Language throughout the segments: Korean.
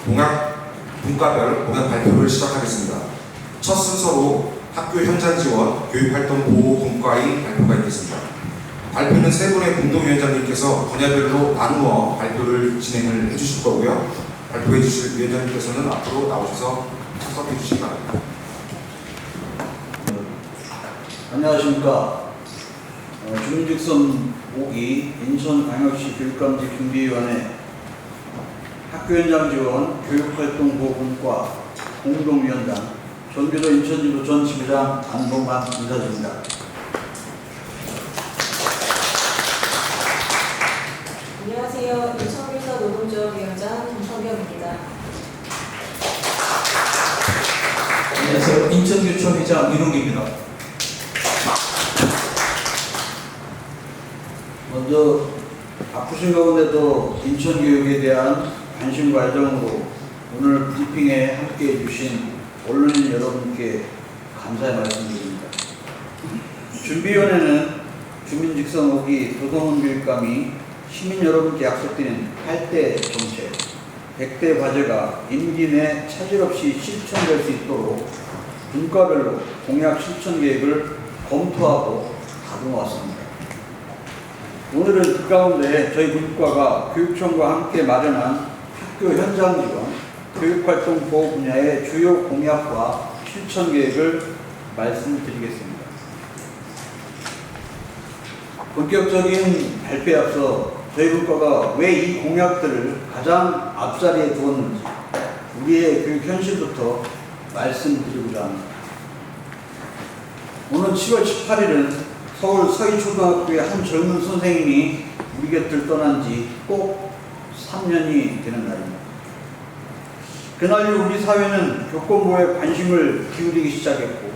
분과별 공약 발표를 시작하겠습니다. 첫 순서로 학교 현장 지원 교육활동 보호 분과의 발표가 있겠습니다. 발표는 세 분의 공동위원장님께서 분야별로 나누어 발표를 진행을 해주실 거고요. 발표해 주실 위원장님께서는 앞으로 나오셔서 참석해 주시기 바랍니다. 안녕하십니까. 주민직선 5기 인천광역시 교육감직준비위원회 학교 현장 지원 교육활동 보호분과 공동위원장 전교도 인천지부 전 지부장 안봉만 인사드립니다. 안녕하세요. 인천교사 노동조합위원장 김성경입니다. 안녕하세요. 인천교총회장 이동기입니다. 먼저 바쁘신 가운데도 인천교육에 대한 관심과 애정으로 오늘 브리핑에 함께해 주신 언론인 여러분께 감사의 말씀드립니다. 준비위원회는 주민직선 5기 도성훈 교육감이 시민 여러분께 약속드린 8대 정책, 100대 과제가 임기 내 차질 없이 실천될 수 있도록 분과별로 공약 실천 계획을 검토하고 다듬어 왔습니다. 오늘은 그 가운데 저희 분과가 교육청과 함께 마련한 학교 현장 지원, 교육활동 보호 분야의 주요 공약과 실천 계획을 말씀드리겠습니다. 본격적인 발표에 앞서 저희 분과가 왜 이 공약들을 가장 앞자리에 두었는지 우리의 교육 현실부터 말씀드리고자 합니다. 오는 7월 18일은 서울 서희초등학교의 한 젊은 선생님이 우리 곁을 떠난 지 꼭 3년이 되는 날입니다. 그날 이후 우리 사회는 교권보호에 관심을 기울이기 시작했고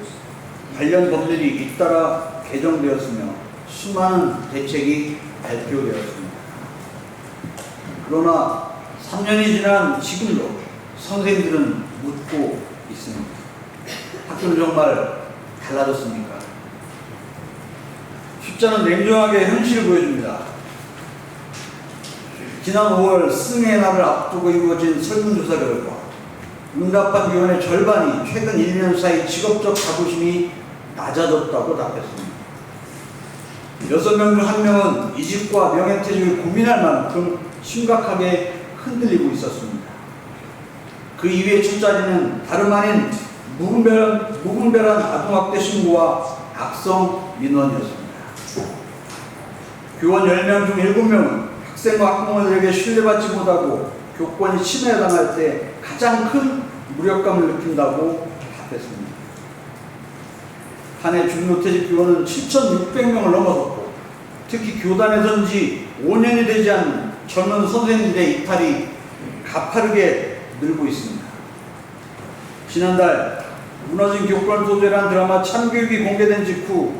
관련 법률이 잇따라 개정되었으며 수많은 대책이 발표되었습니다. 그러나 3년이 지난 지금도 선생님들은 묻고 있습니다. 학교는 정말 달라졌습니까? 숫자는 냉정하게 현실을 보여줍니다. 지난 5월 스승의 날을 앞두고 이루어진 설문조사 결과 응답한 교원의 절반이 최근 1년 사이 직업적 자부심이 낮아졌다고 답했습니다. 6명 중 1명은 이직과 명예퇴직을 고민할 만큼 심각하게 흔들리고 있었습니다. 그 이외의 첫자리는 다름 아닌 무분별한 아동학대 신고와 악성 민원이었습니다. 교원 10명 중 7명은 학생과 학부모들에게 신뢰받지 못하고 교권이 침해당할 때 가장 큰 무력감을 느낀다고 답했습니다. 한 해 중요퇴직 교원은 7,600명을 넘어섰고 특히 교단에 선 지 5년이 되지 않은 젊은 선생님들의 이탈이 가파르게 늘고 있습니다. 지난달 무너진 교권 소재란 드라마 참교육이 공개된 직후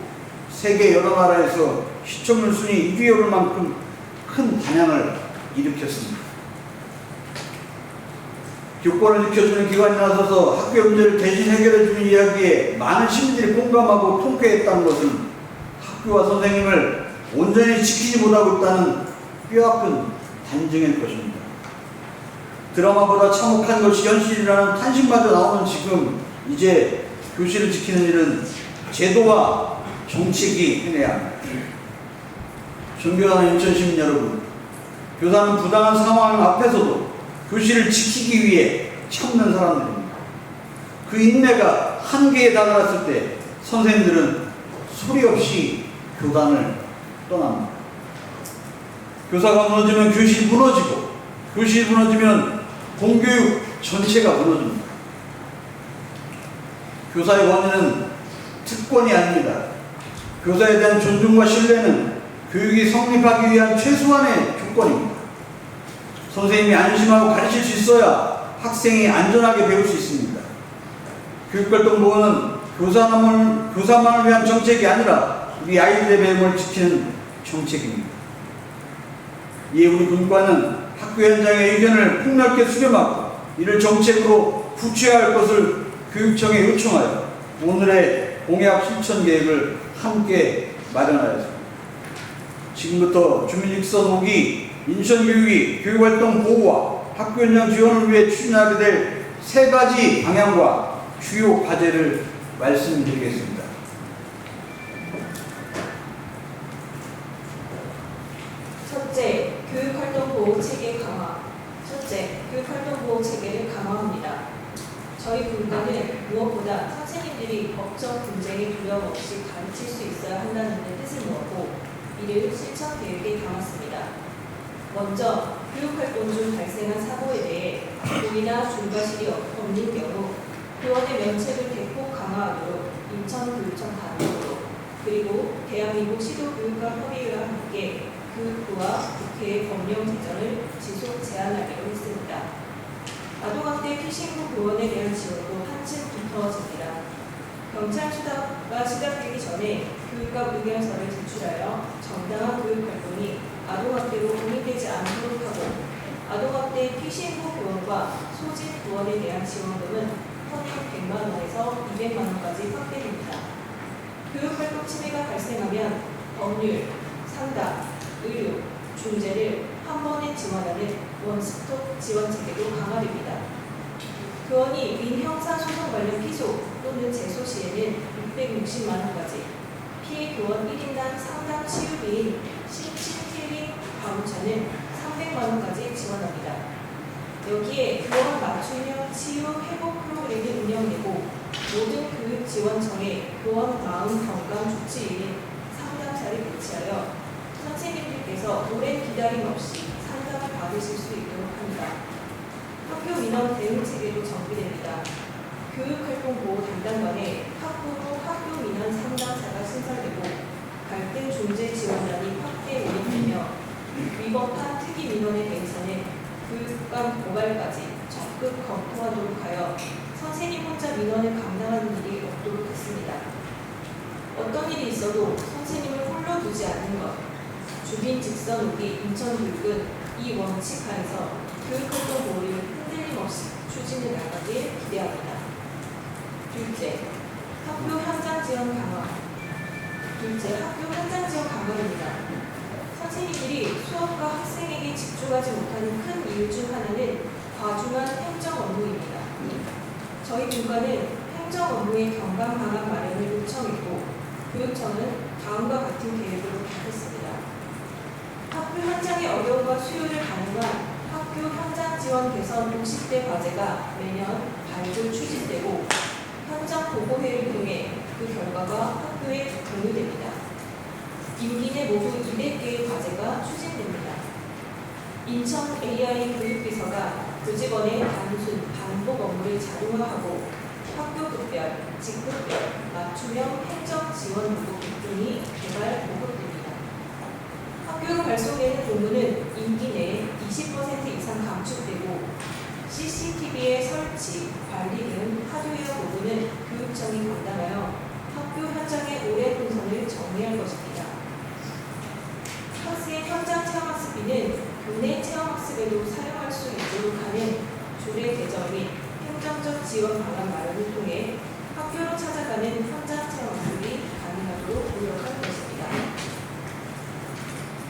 세계 여러 나라에서 시청률 순위 1위에 오를 만큼 큰 반향을 일으켰습니다. 교권을 지켜주는 기관이 나서서 학교 문제를 대신 해결해주는 이야기에 많은 시민들이 공감하고 통쾌했다는 것은 학교와 선생님을 온전히 지키지 못하고 있다는 뼈아픈 단증일 것입니다. 드라마보다 참혹한 것이 현실이라는 탄식마저 나오는 지금 이제 교실을 지키는 일은 제도와 정책이 해내야 합니다. 존경하는 인천시민 여러분, 교사는 부당한 상황 앞에서도 교실을 지키기 위해 참는 사람들입니다. 그 인내가 한계에 다다랐을 때 선생님들은 소리 없이 교단을 떠납니다. 교사가 무너지면 교실이 무너지고 교실이 무너지면 공교육 전체가 무너집니다. 교사의 원인은 특권이 아닙니다. 교사에 대한 존중과 신뢰는 교육이 성립하기 위한 최소한의 조건입니다. 선생님이 안심하고 가르칠 수 있어야 학생이 안전하게 배울 수 있습니다. 교육활동 보호는 교사만을 위한 정책이 아니라 우리 아이들의 배움을 지키는 정책입니다. 이에 우리 분과는 학교 현장의 의견을 폭넓게 수렴하고 이를 정책으로 구체화할 것을 교육청에 요청하여 오늘의 공약 실천 계획을 함께 마련하였습니다. 지금부터 주민직선 5기 인천교육이 교육활동 보호와 학교 현장 지원을 위해 추진하게 될 3가지 방향과 주요 과제를 말씀드리겠습니다. 첫째, 교육활동 보호 체계 강화. 첫째, 교육활동 보호 체계를 강화합니다. 저희 분과는 무엇보다 선생님들이 법적 분쟁에 두려움 없이 가르칠 수 있어야 한다는 데 뜻을 모았고 이를 실천 계획에 담았습니다. 먼저 교육활동 중 발생한 사고에 대해 고의나 중과실이 없는 경우 교원의 면책을 대폭 강화하도록 인천교육청 단독으로 그리고 대한민국 시도교육과 협의회와 함께 교육부와 국회의 법령 제정을 지속 제안하기로 했습니다. 아동학대 피신부 교원에 대한 지원도 한층 두터워집니다. 경찰 수사가 시작되기 전에 교육감 의견서를 제출하여 정당한 교육활동이 아동학대로 공인되지 않도록 하고 아동학대 피신부 교원과 소집 교원에 대한 지원금은 현행 100만 원에서 200만 원까지 확대됩니다. 교육활동 침해가 발생하면 법률, 상담, 의료, 중재를 한 번에 지원하는 원스톱 지원 체계도 강화됩니다. 교원이 민형사소송 관련 피소 또는 제소 시에는 660만 원까지, 피해 교원 1인당 상담 치유비인 힐링 바우처는 300만 원까지 지원합니다. 여기에 교원 맞춤형 치유 회복 프로그램을 운영되고 모든 교육지원청에 교원 마음 건강 주치의인 상담사를 배치하여 선생님들께서 오랜 기다림 없이 상담을 받으실 수 있도록 합니다. 학교 민원 대응 체계도 정비됩니다. 교육활동보호 담당관에 학부모 학교 민원 상담사가 신설되고 갈등 중재 지원단이 확대 운영되며 위법한 특이 민원에 대해서는 교육감 고발까지 적극 검토하도록 하여 선생님 혼자 민원을 감당하는 일이 없도록 했습니다. 어떤 일이 있어도 선생님을 홀로 두지 않는 것, 주민 직선 오기 인천교육은 이 원칙 하에서 교육활동 보호를 흔들림 없이 추진해 나가길 기대합니다. 둘째, 학교 현장 지원 강화. 학교 현장 지원 강화입니다. 선생님들이 수업과 학생에게 집중하지 못하는 큰 이유 중 하나는 과중한 행정 업무입니다. 저희 분과는 행정 업무의 경감 방안 마련을 요청했고 교육청은 다음과 같은 계획으로 밝혔습니다. 학교 현장의 어려움과 수요를 반영한 학교 현장 지원 개선 50대 과제가 매년 발굴 추진되고 현장 보고회를 통해 그 결과가 학교에 공유됩니다. 임기 내 모두 200개의 과제가 추진됩니다. 인천 AI 교육비서가 교직원의 단순 반복 업무를 자동화하고 학교급별, 직급별, 맞춤형 행정 지원 요구 등이 개발 보급됩니다. 학교로 발송되는 공문은 임기 내에 20% 이상 감축되고 CCTV의 설치, 관리 등 하드웨어 부분은 교육청이 담당하여 학교 현장의 오래 동선을 정리할 것입니다. 학생 현장 체험학습비는 교내 체험학습에도 사용할 수 있도록 하는 조례 개정 및 행정적 지원 방안 마련을 통해 학교로 찾아가는 현장 체험학습이 가능하도록 노력할 것입니다.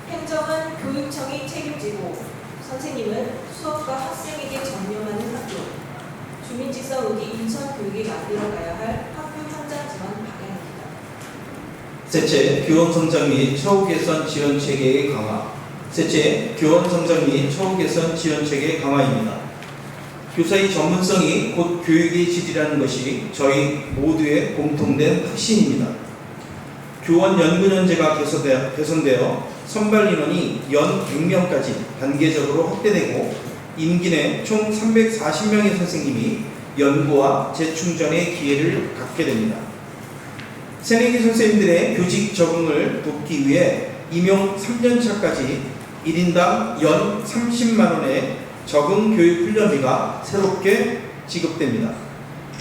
행정은 교육청이 책임지고 선생님은 수업과 학생에게 전념하는 학교, 주민직선 오기 인천교육이 만들어가야 할 학교 현장 지원 방향입니다. 셋째, 교원 성장 및 처우 개선 지원 체계의 강화. 셋째, 교원 성장 및 처우 개선 지원 체계 강화입니다. 교사의 전문성이 곧 교육의 질이라는 것이 저희 모두의 공통된 확신입니다. 교원 연구연제가 개선되어 선발 인원이 연 100명까지 단계적으로 확대되고 임기 내 총 340명의 선생님이 연구와 재충전의 기회를 갖게 됩니다. 새내기 선생님들의 교직 적응을 돕기 위해 임용 3년차까지 1인당 연 30만 원의 적응 교육 훈련비가 새롭게 지급됩니다.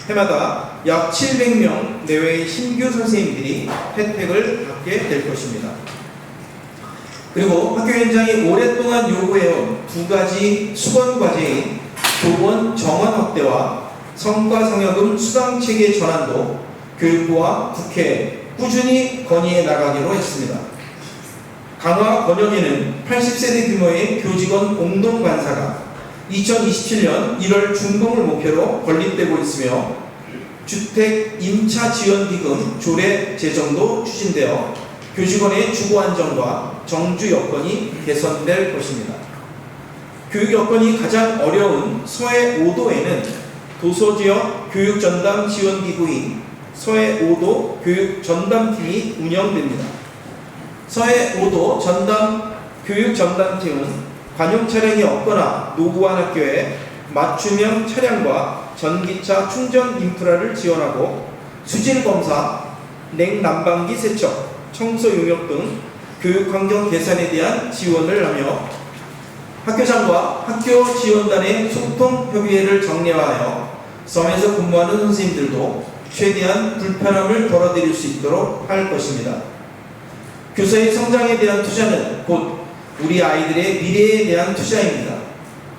해마다 약 700명 내외의 신규 선생님들이 혜택을 받게 될 것입니다. 그리고 학교 현장이 오랫동안 요구해온 2가지 수건 과제인 교원 정원 확대와 성과상여금 수당 체계 전환도 교육부와 국회에 꾸준히 건의해 나가기로 했습니다. 강화 권역에는 80세대 규모의 교직원 공동관사가 2027년 1월 준공을 목표로 건립되고 있으며 주택 임차 지원 기금 조례 제정도 추진되어 교직원의 주거 안정과 정주 여건이 개선될 것입니다. 교육 여건이 가장 어려운 서해 5도에는 도서지역 교육 전담 지원 기구인 서해 5도 교육 전담팀이 운영됩니다. 서해 5도 교육 전담팀은 관용 차량이 없거나 노후한 학교에 맞춤형 차량과 전기차 충전 인프라를 지원하고 수질 검사, 냉난방기 세척, 청소 용역 등 교육 환경 개선에 대한 지원을 하며 학교장과 학교 지원단의 소통 협의회를 정례화하여 섬에서 근무하는 선생님들도 최대한 불편함을 덜어드릴 수 있도록 할 것입니다. 교사의 성장에 대한 투자는 곧 우리 아이들의 미래에 대한 투자입니다.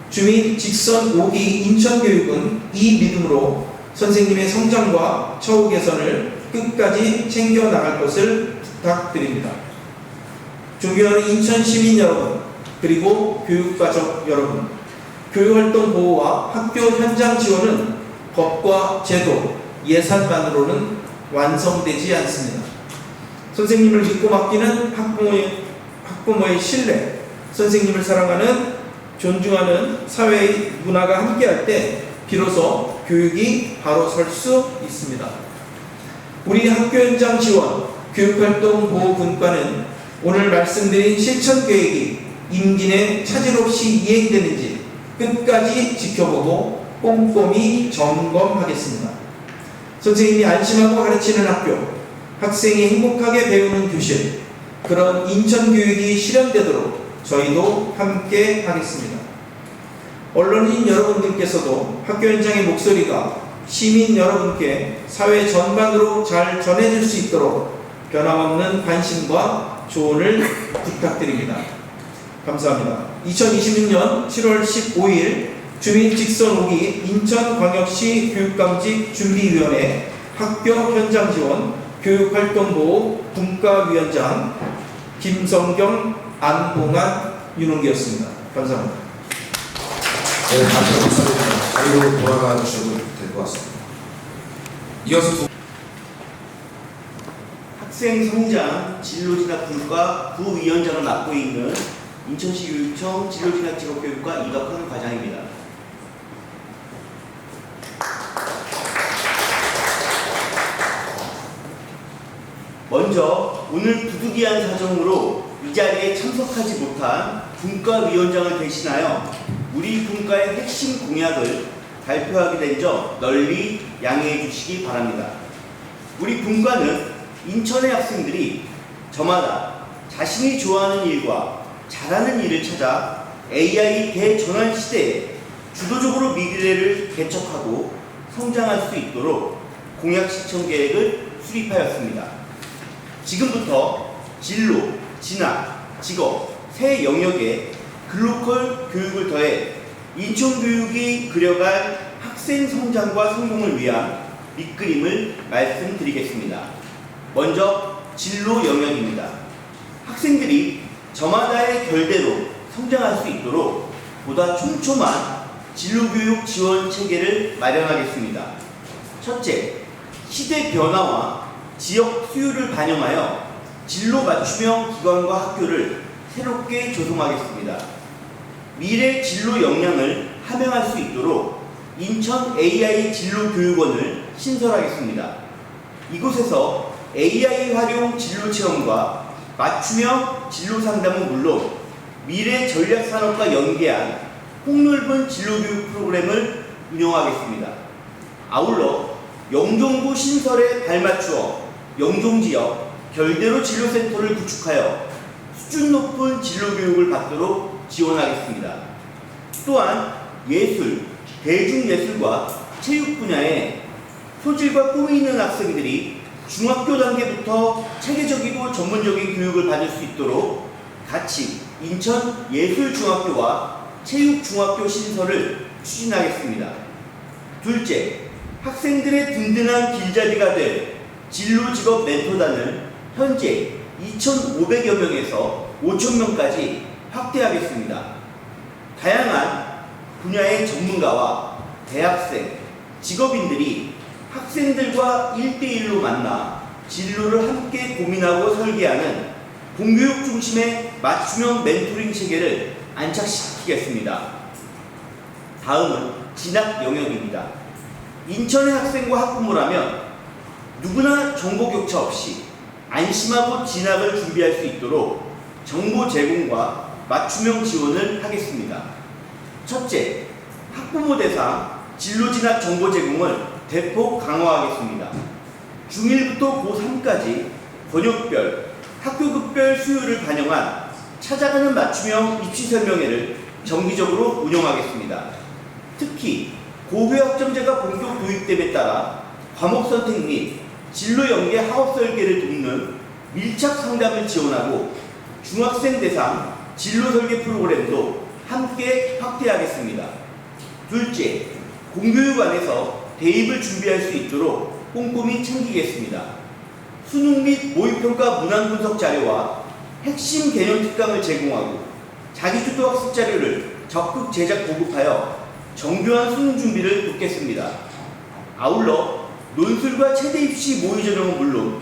주민 직선 5기 인천교육은 이 믿음으로 선생님의 성장과 처우 개선을 끝까지 챙겨나갈 것을 부탁드립니다. 존경하는 인천 시민 여러분, 그리고 교육가족 여러분, 교육활동 보호와 학교 현장 지원은 법과 제도, 예산만으로는 완성되지 않습니다. 선생님을 믿고 맡기는 학부모의 신뢰, 선생님을 사랑하는, 존중하는 사회의 문화가 함께할 때 비로소 교육이 바로 설 수 있습니다. 우리 학교 현장 지원, 교육활동 보호분과는 오늘 말씀드린 실천계획이 임기 내 차질 없이 이행되는지 끝까지 지켜보고 꼼꼼히 점검하겠습니다. 선생님이 안심하고 가르치는 학교, 학생이 행복하게 배우는 교실, 그런 인천교육이 실현되도록 저희도 함께 하겠습니다. 언론인 여러분들께서도 학교 현장의 목소리가 시민 여러분께 사회 전반으로 잘 전해질 수 있도록 변함없는 관심과 조언을 부탁드립니다. 감사합니다. 2026년 7월 15일 주민 직선 5기 인천광역시 교육감직 준비위원회 학교 현장 지원 교육활동보호 분과위원장 김성경, 안봉환, 윤홍기였습니다. 감사합니다. 네, 다시 감사드립니다. 자리로 돌아가 주셔도 될 것 같습니다. 이어서 학생 성장 진로진학 분과 부위원장을 맡고 있는 인천시 교육청 진로진학 직업교육과 이덕환 과장입니다. 먼저 오늘 부득이한 사정으로 이 자리에 참석하지 못한 분과위원장을 대신하여 우리 분과의 핵심 공약을 발표하게 된 점 널리 양해해 주시기 바랍니다. 우리 분과는 인천의 학생들이 저마다 자신이 좋아하는 일과 잘하는 일을 찾아 AI 대전환 시대에 주도적으로 미래를 개척하고 성장할 수 있도록 공약 실천 계획을 수립하였습니다. 지금부터 진로, 진학, 직업 세 영역에 글로컬 교육을 더해 인천교육이 그려갈 학생 성장과 성공을 위한 밑그림을 말씀드리겠습니다. 먼저 진로 영역입니다. 학생들이 저마다의 결대로 성장할 수 있도록 보다 촘촘한 진로교육 지원 체계를 마련하겠습니다. 첫째, 시대 변화와 지역 수요를 반영하여 진로 맞춤형 기관과 학교를 새롭게 조성하겠습니다. 미래 진로 역량을 함양할 수 있도록 인천 AI 진로교육원을 신설하겠습니다. 이곳에서 AI 활용 진로 체험과 맞춤형 진로 상담은 물론 미래 전략 산업과 연계한 폭넓은 진로교육 프로그램을 운영하겠습니다. 아울러 영종구 신설에 발맞추어 영종지역 결대로 진로센터를 구축하여 수준 높은 진로교육을 받도록 지원하겠습니다. 또한 예술, 대중예술과 체육 분야에 소질과 꿈이 있는 학생들이 중학교 단계부터 체계적이고 전문적인 교육을 받을 수 있도록 같이 인천 예술중학교와 체육중학교 신설을 추진하겠습니다. 둘째, 학생들의 든든한 길잡이가 될 진로직업 멘토단을 현재 2,500여 명에서 5,000명까지 확대하겠습니다. 다양한 분야의 전문가와 대학생, 직업인들이 학생들과 1대1로 만나 진로를 함께 고민하고 설계하는 공교육 중심의 맞춤형 멘토링 체계를 안착시키겠습니다. 다음은 진학 영역입니다. 인천의 학생과 학부모라면 누구나 정보 격차 없이 안심하고 진학을 준비할 수 있도록 정보 제공과 맞춤형 지원을 하겠습니다. 첫째, 학부모 대상 진로 진학 정보 제공을 대폭 강화하겠습니다. 중1부터 고3까지 권역별, 학교급별 수요를 반영한 찾아가는 맞춤형 입시 설명회를 정기적으로 운영하겠습니다. 특히 고교 학점제가 본격 도입됨에 따라 과목 선택 및 진로 연계 학업 설계를 돕는 밀착 상담을 지원하고 중학생 대상 진로 설계 프로그램도 함께 확대하겠습니다. 둘째, 공교육 안에서 대입을 준비할 수 있도록 꼼꼼히 챙기겠습니다. 수능 및 모의평가 문항 분석 자료와 핵심 개념 특강을 제공하고 자기주도 학습 자료를 적극 제작 보급하여 정교한 수능 준비를 돕겠습니다. 아울러 논술과 최대 입시 모의 전형은 물론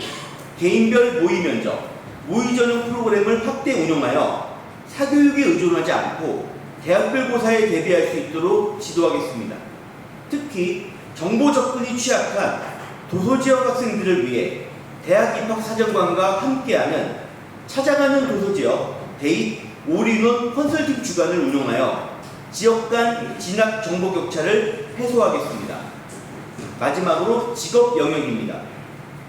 개인별 모의 면접, 모의 전형 프로그램을 확대 운영하여 사교육에 의존하지 않고 대학별 고사에 대비할 수 있도록 지도하겠습니다. 특히 정보 접근이 취약한 도서지역 학생들을 위해 대학 입학 사정관과 함께하는 찾아가는 도서지역 데이 올인원 컨설팅 주간을 운영하여 지역 간 진학 정보 격차를 해소하겠습니다. 마지막으로 직업 영역입니다.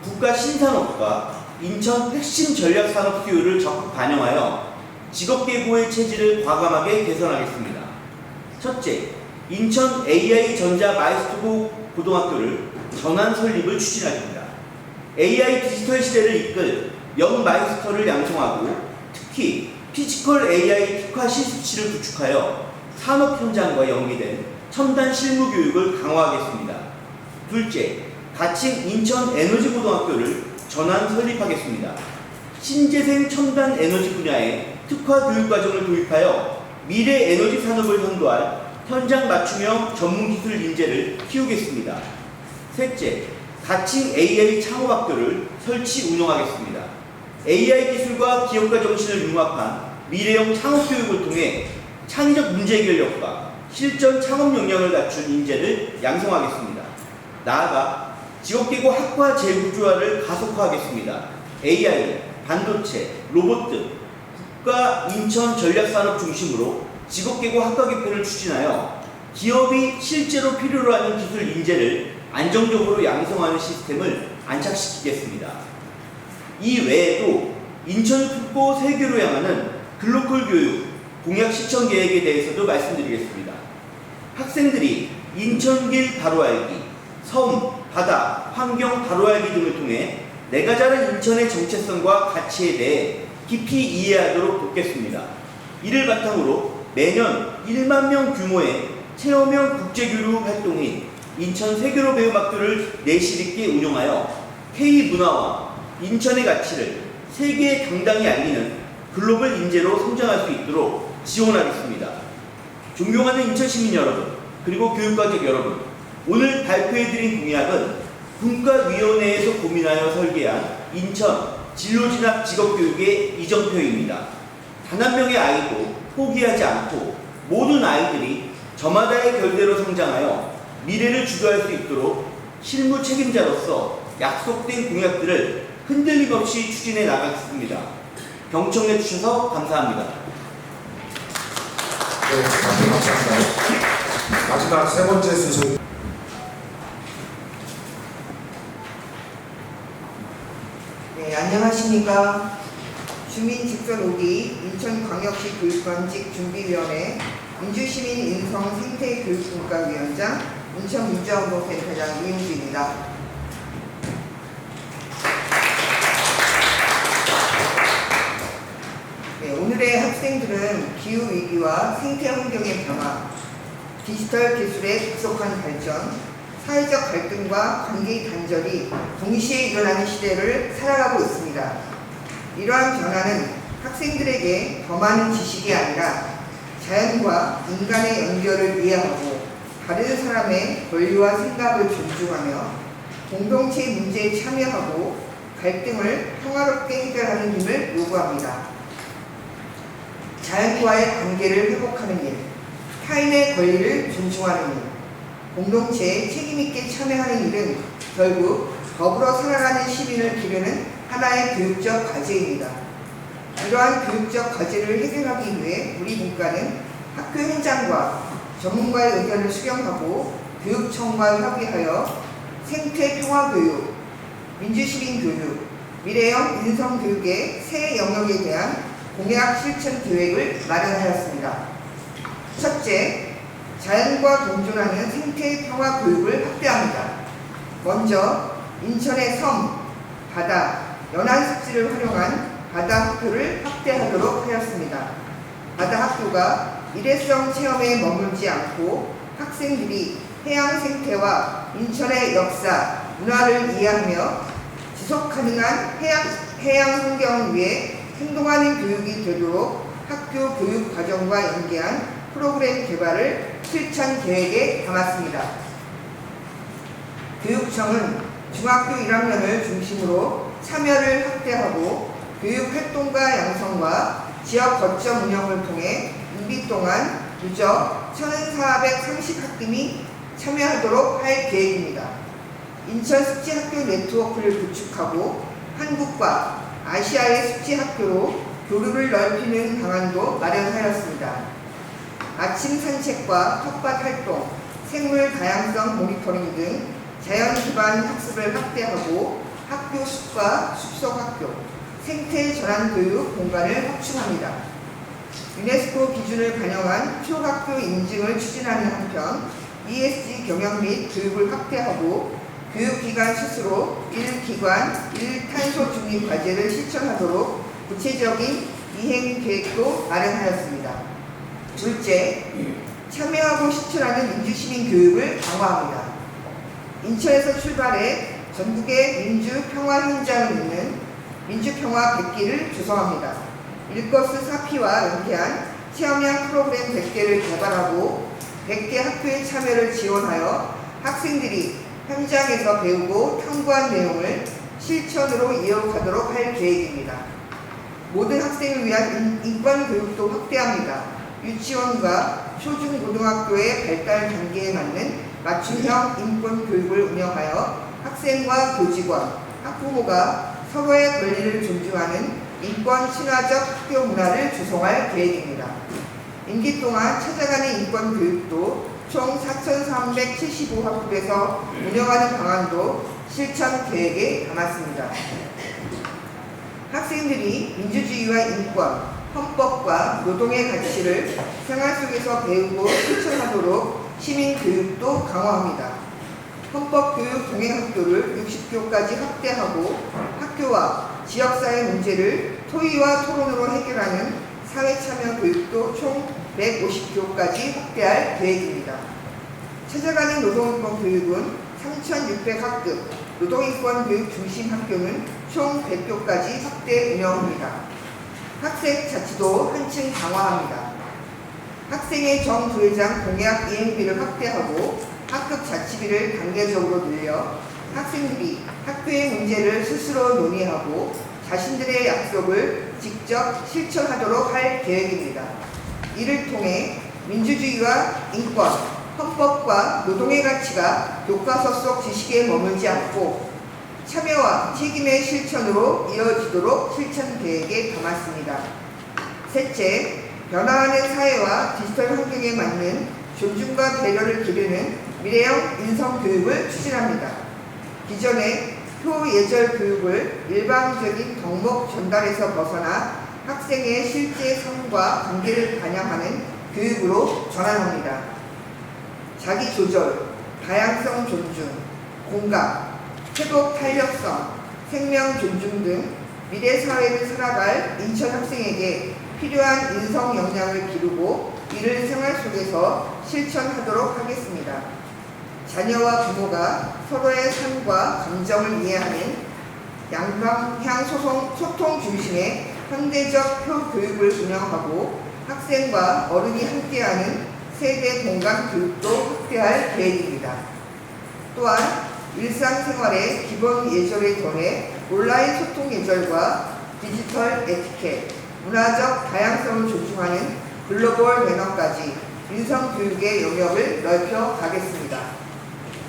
국가 신산업과 인천 핵심 전략 산업 수요를 적극 반영하여 직업 계고의 체질을 과감하게 개선하겠습니다. 첫째, 인천 AI 전자 마이스터고 고등학교를 전환 설립을 추진하겠습니다. AI 디지털 시대를 이끌 영 마이스터를 양성하고 특히 피지컬 AI 특화 실습실을 구축하여 산업 현장과 연계된 첨단 실무 교육을 강화하겠습니다. 둘째, 가칭 인천 에너지 고등학교를 전환 설립하겠습니다. 신재생 첨단 에너지 분야의 특화 교육 과정을 도입하여 미래 에너지 산업을 선도할 현장 맞춤형 전문 기술 인재를 키우겠습니다. 셋째, 가칭 AI 창업학교를 설치 운영하겠습니다. AI 기술과 기업가 정신을 융합한 미래형 창업 교육을 통해 창의적 문제 해결력과 실전 창업 역량을 갖춘 인재를 양성하겠습니다. 나아가 직업계고 학과 재구조화를 가속화하겠습니다. AI, 반도체, 로봇 등 국가 인천 전략산업 중심으로 직업계고 학과 개편을 추진하여 기업이 실제로 필요로 하는 기술 인재를 안정적으로 양성하는 시스템을 안착시키겠습니다. 이 외에도 인천 특보 세계로 향하는 글로컬 교육 공약 실천 계획에 대해서도 말씀드리겠습니다. 학생들이 인천길 바로 알기, 섬, 바다, 환경 바로 알기 등을 통해 내가 자란 인천의 정체성과 가치에 대해 깊이 이해하도록 돕겠습니다. 이를 바탕으로 매년 1만 명 규모의 체험형 국제교류 활동인 인천 세계로 배움 학교를 내실 있게 운영하여 K-문화와 인천의 가치를 세계에 당당히 알리는 글로벌 인재로 성장할 수 있도록 지원하겠습니다. 존경하는 인천 시민 여러분, 그리고 교육가족 여러분, 오늘 발표해드린 공약은 분과위원회에서 고민하여 설계한 인천 진로진학 직업교육의 이정표입니다. 단 한 명의 아이도 포기하지 않고 모든 아이들이 저마다의 결대로 성장하여 미래를 주도할 수 있도록 실무 책임자로서 약속된 공약들을 흔들림 없이 추진해 나가겠습니다. 경청해 주셔서 감사합니다. 네, 감사합니다. 마지막 세 번째 순서. 네, 안녕하십니까. 주민 직선 오기 인천광역시 교육관직 준비위원회 민주시민 인성 생태교육분과위원장 인천민주안보센터장 이은주입니다. 네, 오늘의 학생들은 기후위기와 생태환경의 변화, 디지털 기술의 급속한 발전, 사회적 갈등과 관계 단절이 동시에 일어나는 시대를 살아가고 있습니다. 이러한 변화는 학생들에게 더 많은 지식이 아니라 자연과 인간의 연결을 이해하고 다른 사람의 권리와 생각을 존중하며 공동체 문제에 참여하고 갈등을 평화롭게 해결하는 힘을 요구합니다. 자연과의 관계를 회복하는 일, 타인의 권리를 존중하는 일, 공동체에 책임있게 참여하는 일은 결국 더불어 살아가는 시민을 기르는 하나의 교육적 과제입니다. 이러한 교육적 과제를 해결하기 위해 우리 문과는 학교 현장과 전문가의 의견을 수렴하고 교육청과 협의하여 생태평화교육, 민주시민교육, 미래형 인성교육의 세 영역에 대한 공약 실천 계획을 마련하였습니다. 첫째, 자연과 동존하는 생태평화교육을 확대합니다. 먼저 인천의 섬, 바다, 연안습지를 활용한 바다학교를 확대하도록 하였습니다. 바다학교가 일회성 체험에 머물지 않고 학생들이 해양 생태와 인천의 역사, 문화를 이해하며 지속가능한 해양 환경을 위해 행동하는 교육이 되도록 학교 교육 과정과 연계한 프로그램 개발을 실천 계획에 담았습니다. 교육청은 중학교 1학년을 중심으로 참여를 확대하고 교육 활동과 양성과 지역 거점 운영을 통해 임기 동안 누적 1,430학금이 참여하도록 할 계획입니다. 인천 습지학교 네트워크를 구축하고 한국과 아시아의 습지학교로 교류를 넓히는 방안도 마련하였습니다. 아침 산책과 텃밭 활동, 생물 다양성 모니터링 등 자연 기반 학습을 확대하고 학교 숲과 숲속 학교, 생태 전환 교육 공간을 확충합니다. 유네스코 기준을 반영한 초학교 인증을 추진하는 한편 ESG 경영 및 교육을 확대하고 교육기관 스스로 1기관 1탄소 중립 과제를 실천하도록 구체적인 이행 계획도 마련하였습니다. 둘째, 참여하고 실천하는 민주시민 교육을 강화합니다. 인천에서 출발해 전국의 민주평화 현장을 잇는 민주평화 100기를 조성합니다. 일거수 사피와 연계한 체험형 프로그램 100개를 개발하고 100개 학교의 참여를 지원하여 학생들이 현장에서 배우고 탐구한 내용을 실천으로 이어가도록 할 계획입니다. 모든 학생을 위한 인권교육도 확대합니다. 유치원과 초중고등학교의 발달 단계에 맞는 맞춤형 인권교육을 운영하여 학생과 교직원, 학부모가 서로의 권리를 존중하는 인권 친화적 학교 문화를 조성할 계획입니다. 임기 동안 찾아가는 인권교육도 총 4,375학급에서 운영하는 방안도 실천 계획에 담았습니다. 학생들이 민주주의와 인권, 헌법과 노동의 가치를 생활 속에서 배우고 실천하도록 시민교육도 강화합니다. 헌법교육 동행학교를 60교까지 확대하고 학교와 지역사회 문제를 토의와 토론으로 해결하는 사회참여 교육도 총 150교까지 확대할 계획입니다. 찾아가는 노동인권 교육은 3,600학급, 노동인권 교육 중심 학교는 총 100교까지 확대 운영합니다. 학생 자치도 한층 강화합니다. 학생의 정부회장 공약 이행비를 확대하고 학급 자치비를 단계적으로 늘려 학생들이 학교의 문제를 스스로 논의하고 자신들의 약속을 직접 실천하도록 할 계획입니다. 이를 통해 민주주의와 인권, 헌법과 노동의 가치가 교과서 속 지식에 머물지 않고 참여와 책임의 실천으로 이어지도록 실천 계획에 담았습니다. 셋째, 변화하는 사회와 디지털 환경에 맞는 존중과 배려를 기르는 미래형 인성교육을 추진합니다. 기존의 표예절 교육을 일방적인 덕목 전달에서 벗어나 학생의 실제 삶과 관계를 반영하는 교육으로 전환합니다. 자기조절, 다양성 존중, 공감, 회복 탄력성, 생명 존중 등 미래 사회를 살아갈 인천 학생에게 필요한 인성 역량을 기르고 이를 생활 속에서 실천하도록 하겠습니다. 자녀와 부모가 서로의 삶과 감정을 이해하는 양방향 소통 중심의 현대적 표교육을 운영하고 학생과 어른이 함께하는 세대 공감 교육도 확대할 계획입니다. 또한 일상생활의 기본 예절에 더해 온라인 소통 예절과 디지털 에티켓, 문화적 다양성을 존중하는 글로벌 매너까지 인성교육의 영역을 넓혀 가겠습니다.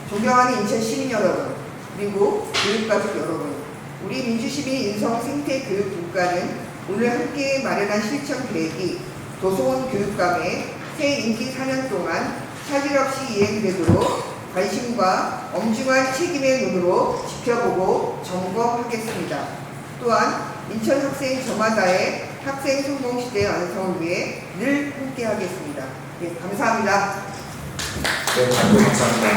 존경하는 인천 시민 여러분, 그리고 교육가족 여러분, 우리 민주시민 인성 생태 교육 국가는 오늘 함께 마련한 실천 계획이 도서원 교육감의 새 임기 4년 동안 차질 없이 이행되도록 관심과 엄중한 책임의 눈으로 지켜보고 점검하겠습니다. 또한 인천 학생 저마다의 학생 성공 시대 완성을 위해 늘 함께하겠습니다. 네, 감사합니다. 네, 발표 감사합니다.